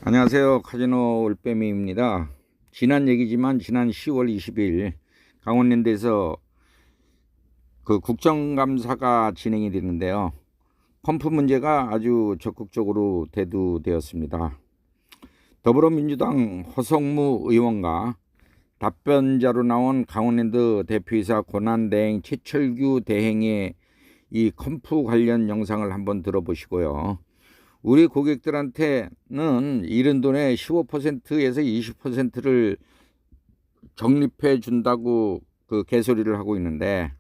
안녕하세요. 카지노 올빼미입니다. 지난 얘기지만 지난 10월 20일 강원랜드에서 그 국정감사가 진행이 되는데요. 펌프 문제가 아주 적극적으로 대두되었습니다. 더불어민주당 허성무 의원과 답변자로 나온 강원랜드 대표이사 권한대행 최철규 대행의 이 펌프 관련 영상을 한번 들어보시고요. 우리 고객들한테는 잃은 돈의 15%에서 20%를 적립해 준다고 그 개소리를 하고 있는데,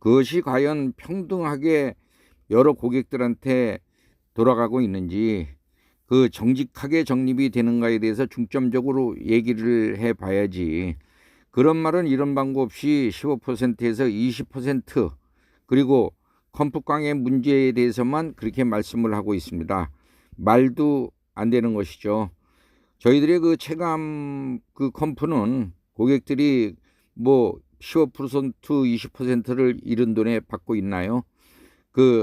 그것이 과연 평등하게 여러 고객들한테 돌아가고 있는지, 그 정직하게 적립이 되는가에 대해서 중점적으로 얘기를 해 봐야지. 그런 말은 이런 방법 없이 15%에서 20% 그리고 컴프광의 문제에 대해서만 그렇게 말씀을 하고 있습니다. 말도 안 되는 것이죠. 저희들의 그 체감 그 컴프는 고객들이 뭐 15% 20%를 잃은 돈에 받고 있나요?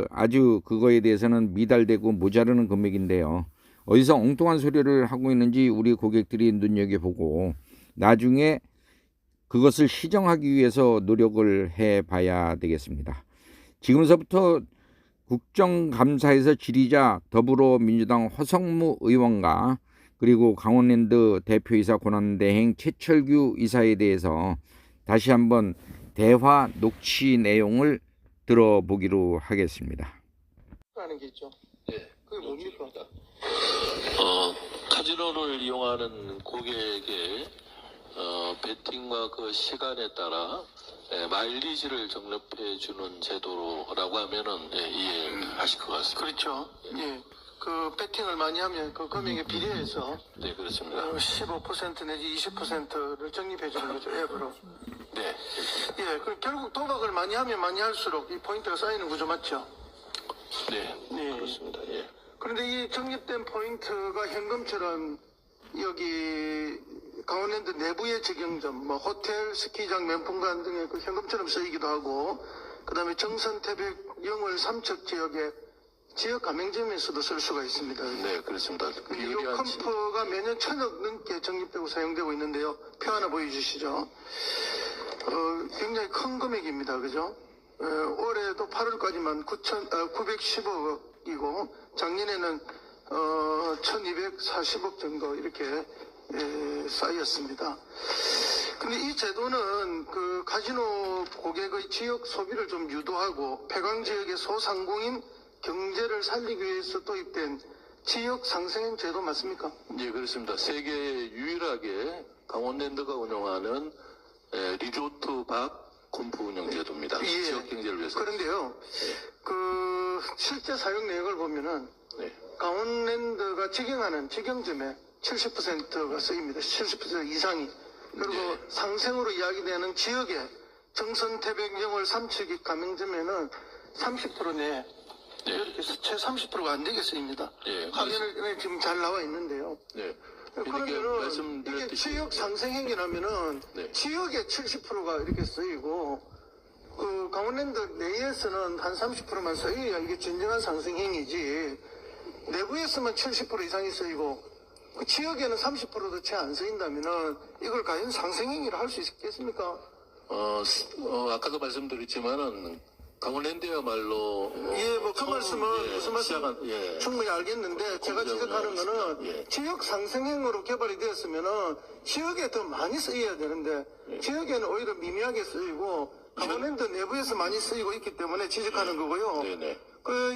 아주 그거에 대해서는 미달되고 모자르는 금액인데요. 어디서 엉뚱한 소리를 하고 있는지 우리 고객들이 눈여겨보고 나중에 그것을 시정하기 위해서 노력을 해봐야 되겠습니다. 지금서부터 국정감사에서 질의자 더불어민주당 허성무 의원과 그리고 강원랜드 대표이사 권한대행 최철규 이사에 대해서 다시 한번 대화 녹취 내용을 들어보기로 하겠습니다. 하는 게 있죠. 네, 그게 뭡니까? 카지노를 이용하는 고객의 베팅과 그 시간에 따라 마일리지를 적립해 주는 제도라고 하면은 이해하실 것 같습니다. 그렇죠. 예. 그 배팅을 많이 하면 그 금액에 비례해서 네, 그렇습니다. 15% 내지 20%를 적립해 주는 거죠. 앱으로. 네, 예. 그 결국 도박을 많이 하면 많이 할수록 이 포인트가 쌓이는 구조 맞죠? 네, 네. 그렇습니다. 예. 그런데 이 적립된 포인트가 현금처럼 여기 강원랜드 내부의 직영점, 뭐 호텔, 스키장, 면품관 등의 그 현금처럼 쓰이기도 하고, 그 다음에 정선, 태백, 영월, 삼척 지역의 지역 가맹점에서도 쓸 수가 있습니다. 네, 그렇습니다. 이 비율이 컴프가 매년 1,000억 넘게 적립되고 사용되고 있는데요. 표 하나 보여주시죠. 굉장히 큰 금액입니다. 그죠? 올해도 8월까지만 910억이고, 작년에는 1,240억 정도 이렇게 쌓였습니다. 근데 이 제도는 그 카지노 고객의 지역 소비를 좀 유도하고 폐광 지역의 소상공인 경제를 살리기 위해서 도입된 지역 상생형 제도 맞습니까? 예, 그렇습니다. 세계 유일하게 강원랜드가 운영하는 리조트 박 컴프 운영 제도입니다. 예. 지역 경제를 위해서. 그런데요, 그 실제 사용 내역을 보면은 네. 강원랜드가 직영하는 직영점에 70%가 쓰입니다. 70% 이상이. 그리고 네. 상생으로 이야기되는 지역의 정선, 태백, 영월, 삼척이 가맹점에는 30% 내에 네. 이렇게 채 30%가 안 되게 쓰입니다. 예, 화면에 지금 잘 나와 있는데요. 네. 그러면은 이게 말씀드렸듯이 지역 상생행위라면은 네. 지역의 70%가 이렇게 쓰이고 그 강원랜드 내에서는 한 30%만 쓰여야 이게 진정한 상생행위지, 내부에서만 70% 이상이 쓰이고 그 지역에는 30%도 채 안 쓰인다면은 이걸 과연 상생행위를 할 수 있겠습니까? 아까도 말씀드렸지만은 강원랜드야말로 예, 뭐 그 말씀은 무슨 말씀 예. 충분히 알겠는데 제가 지적하는 거는 예. 지역 상생행으로 개발이 되었으면은 지역에 더 많이 쓰여야 되는데 지역에는 오히려 미미하게 쓰이고 강원랜드 내부에서 많이 쓰이고 있기 때문에 지적하는 거고요. 네네.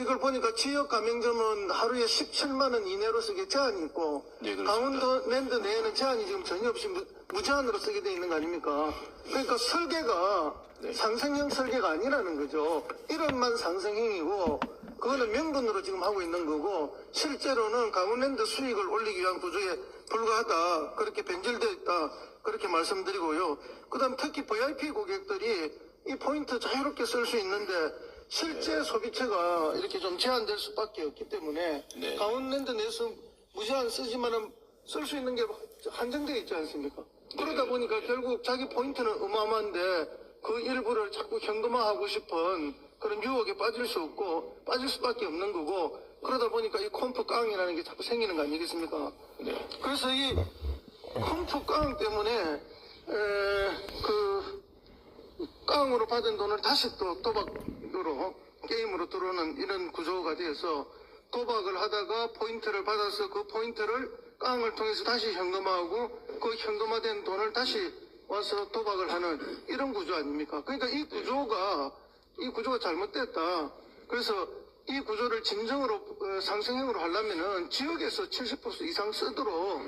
이걸 보니까 지역 가맹점은 하루에 17만 원 이내로 쓰게 제한이 있고 네, 그렇습니다. 강원랜드 내에는 제한이 지금 전혀 없이 무제한으로 쓰게 돼 있는 거 아닙니까? 그러니까 설계가 네. 상생형 설계가 아니라는 거죠. 이름만 상생형이고 그거는 명분으로 지금 하고 있는 거고 실제로는 강원랜드 수익을 올리기 위한 구조에 불과하다, 그렇게 변질되어 있다, 그렇게 말씀드리고요. 그 다음 특히 VIP 고객들이 이 포인트 자유롭게 쓸 수 있는데 실제 네. 소비처가 이렇게 좀 제한될 수밖에 없기 때문에 네. 강원랜드 내에서 무제한 쓰지만은 쓸 수 있는 게 한정되어 있지 않습니까? 그러다 보니까 결국 자기 포인트는 어마어마한데 그 일부를 자꾸 현금화하고 싶은 그런 유혹에 빠질 수 없고 빠질 수밖에 없는 거고, 그러다 보니까 이 콤프 깡이라는 게 자꾸 생기는 거 아니겠습니까? 네. 그래서 이 콤프 깡 때문에 그 깡으로 받은 돈을 다시 또 도박으로 게임으로 들어오는 이런 구조가 되어서 도박을 하다가 포인트를 받아서 그 포인트를 깡을 통해서 다시 현금화하고 그 현금화된 돈을 다시 와서 도박을 하는 이런 구조 아닙니까? 그러니까 이 구조가 잘못됐다. 그래서 이 구조를 진정으로 상생형으로 하려면은 지역에서 70% 이상 쓰도록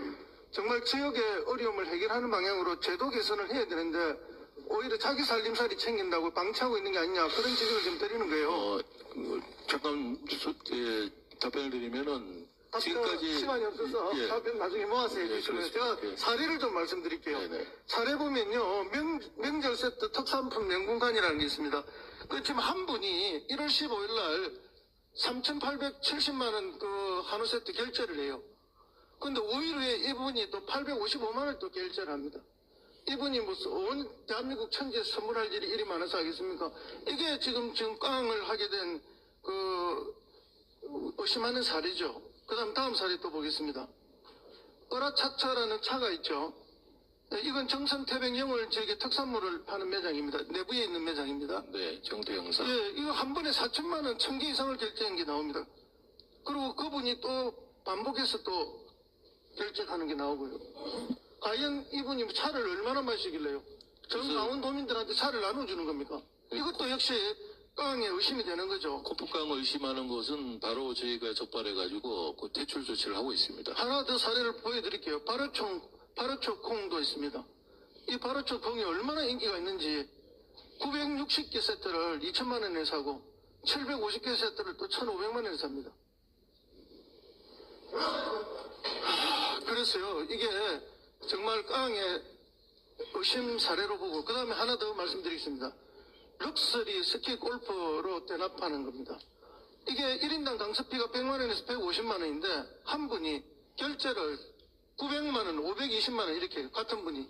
정말 지역의 어려움을 해결하는 방향으로 제도 개선을 해야 되는데 오히려 자기 살림살이 챙긴다고 방치하고 있는 게 아니냐 그런 지적을 지금 드리는 거예요. 잠깐 답변을 드리면은 지금까지 시간이 없어서 예. 답변 나중에 모아서 해주시면 제가 예. 사례를 좀 말씀드릴게요. 네네. 사례 보면요 명절 세트 특산품 명분관이라는 게 있습니다. 그 지금 한 분이 1월 15일 날 3,870만 원 그 한우 세트 결제를 해요. 근데 5일 후에 이분이 또 855만 원을 또 결제를 합니다. 이분이 무슨 온 대한민국 천지에 선물할 일이 이리 많아서 하겠습니까? 이게 지금 깡을 하게 된 의심하는 사례죠. 그 다음 사례 또 보겠습니다. 어라차차라는 차가 있죠. 네, 이건 정선태백영월 지역의 특산물을 파는 매장입니다. 내부에 있는 매장입니다. 네, 정태영사. 예, 이거 한 번에 4천만 원, 1,000개 이상을 결제한 게 나옵니다. 그리고 그분이 또 반복해서 또 결제하는 게 나오고요. 과연 이분이 차를 얼마나 마시길래요? 전 강원도민들한테 차를 나눠주는 겁니까? 이것도 역시 깡에 의심이 되는 거죠. 콤프깡을 의심하는 것은 바로 저희가 적발해가지고 그 대출 조치를 하고 있습니다. 하나 더 사례를 보여드릴게요. 바로초 콩도 있습니다. 이 바로초 콩이 얼마나 인기가 있는지 960개 세트를 2천만 원에 사고 750개 세트를 또 1,500만 원에 삽니다. 그래서요 이게 정말 깡의 의심 사례로 보고 그 다음에 하나 더 말씀드리겠습니다. 럭셔리 스키 골프로 대납하는 겁니다. 이게 1인당 강습비가 100만 원에서 150만 원인데 한 분이 결제를 900만 원, 520만 원 이렇게 같은 분이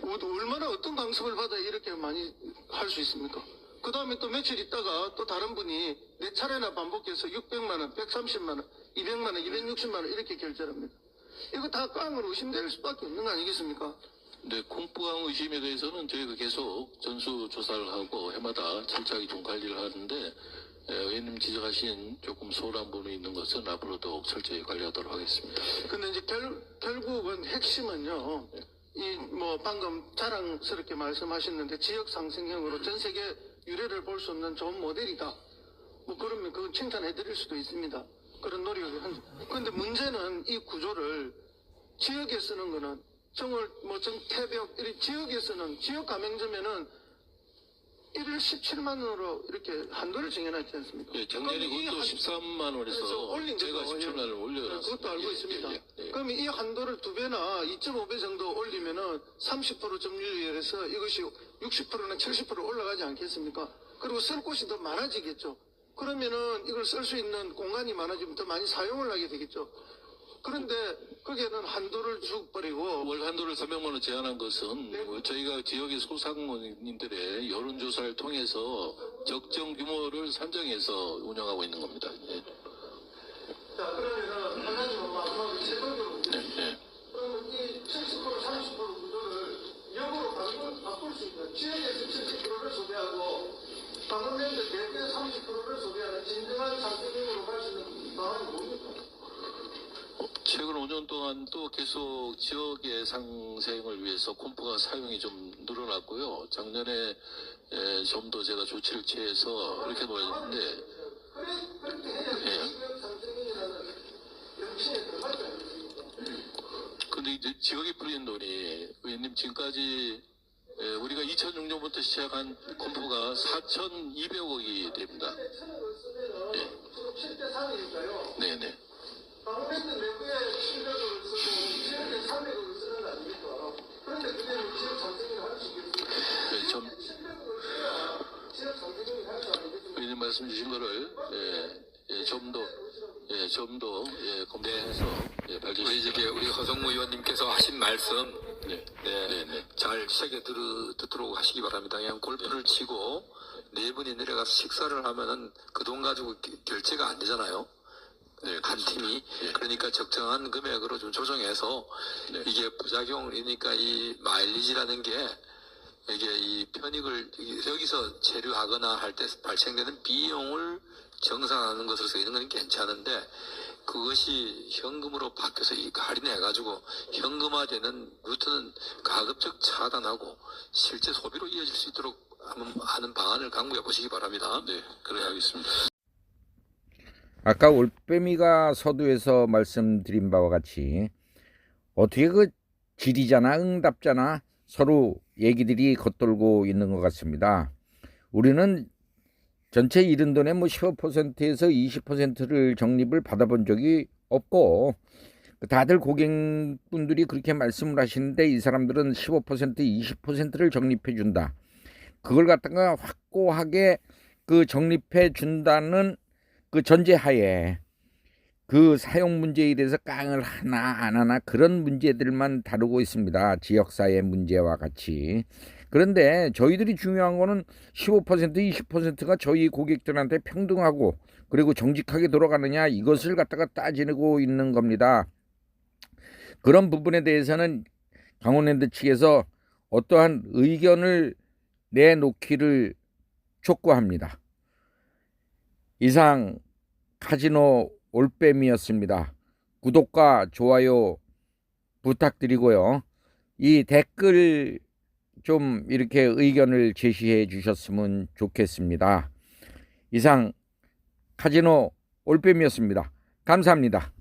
얼마나 어떤 강습을 받아야 이렇게 많이 할 수 있습니까? 그 다음에 또 며칠 있다가 또 다른 분이 4차례나 반복해서 600만 원, 130만 원, 200만 원, 260만 원 이렇게 결제를 합니다. 이거 다 깡으로 의심될 수밖에 없는 거 아니겠습니까? 네, 콤프깡 의심에 대해서는 저희가 계속 전수 조사를 하고 해마다 철저하게 좀 관리를 하는데 의원님 지적하신 조금 소홀한 부분이 있는 것은 앞으로도 철저히 관리하도록 하겠습니다. 근데 이제 결국은 핵심은요. 이 뭐 방금 자랑스럽게 말씀하셨는데 지역 상생형으로 전 세계 유례를 볼 수 없는 좋은 모델이다. 뭐 그러면 그건 칭찬해 드릴 수도 있습니다. 그런 노력을 한. 근데 문제는 이 구조를 지역에 쓰는 거는 정태벽 이런 지역에 쓰는 지역 가맹점에는 1일 17만 원으로 이렇게 한도를 정해놨지 않습니까? 예, 작년에 그럼 이 그것도 한- 13만 그래서 원에서 올린 제가 거죠. 17만 원을 올려놨습니다. 그것도 알고 예, 있습니다. 예, 예. 그러면 이 한도를 2배나 2.5배 정도 올리면은 30% 점유율에서 이것이 60%나 70% 올라가지 않겠습니까? 그리고 쓸 곳이 더 많아지겠죠. 그러면은 이걸 쓸 수 있는 공간이 많아지면 더 많이 사용을 하게 되겠죠. 그런데 거기에는 한도를 쭉 버리고 월 한도를 300만 원 제한한 것은 네. 저희가 지역의 소상공인들의 여론조사를 통해서 적정 규모를 산정해서 운영하고 있는 겁니다. 예. 자 그러면은 한 가지만 마지막으로 최종적으로 네. 그러면 이 70% 30% 구조를 역으로 바꿀 수 있는 지역에서 70%를 소비하고 방문랜드 대개 30%를 소비하는 진정한 상생형으로 갈 수 있는 방안이 뭡니까? 최근 5년 동안 또 계속 지역의 상생을 위해서 콤프가 사용이 좀 늘어났고요. 작년에 좀 더 제가 조치를 취해서 이렇게 놓였는데 그렇게 해야 예. 지역 상생형이라는 정신에 들어가지 않습니까? 근데 이제 지역에 풀린 돈이 의원님 지금까지 우리가 2006년부터 시작한 콤프가 4,200억이 됩니다. 1,000억을 쓰면은 지금 7대 3이니까요. 네네. 방문랜드 내부에 700억을 쓰고 지역에 300억을 쓰는 거 아닙니까? 그런데 그대로 지역 상생을 할 수 있겠습니까? 네, 좀 700억을 써야 지역 상생을 할 수 있겠습니까? 의원님 말씀 주신 거를 좀 더 검토해서 우리 발전시키도록 우리 허성무 의원님께서 하신 말씀 잘 새겨 듣도록 하시기 바랍니다. 그냥 골프를 치고 네 분이 내려가서 식사를 하면은 그 돈 가지고 결제가 안 되잖아요. 한 팀이. 그러니까 적정한 금액으로 좀 조정해서 이게 부작용이니까 이 마일리지라는 게 이게 이 편익을 여기서 체류하거나 할 때 발생되는 비용을 정산하는 것으로서 이런 건 괜찮은데 그것이 현금으로 바뀌어서 할인해가지고 현금화되는 루트는 가급적 차단하고 실제 소비로 이어질 수 있도록 하는 방안을 강구해 보시기 바랍니다. 네, 그래 하겠습니다. 아까 올빼미가 서두에서 말씀드린 바와 같이 어떻게 그 질의자나 응답자나 서로 얘기들이 겉돌고 있는 것 같습니다. 우리는 전체 잃은 돈의 15%에서 20%를 적립을 받아본 적이 없고 다들 고객분들이 그렇게 말씀을 하시는데 이 사람들은 15%, 20%를 적립해 준다. 그걸 갖다가 확고하게 그 적립해 준다는 그 전제하에 그 사용 문제에 대해서 깡을 하나 안 하나 그런 문제들만 다루고 있습니다. 지역사회 문제와 같이. 그런데 저희들이 중요한 거는 15%, 20%가 저희 고객들한테 평등하고 그리고 정직하게 돌아가느냐 이것을 갖다가 따지고 있는 겁니다. 그런 부분에 대해서는 강원랜드 측에서 어떠한 의견을 내놓기를 촉구합니다. 이상 카지노 올빼미였습니다. 구독과 좋아요 부탁드리고요. 이 댓글 좀 이렇게 의견을 제시해 주셨으면 좋겠습니다. 이상 카지노 올빼미였습니다. 감사합니다.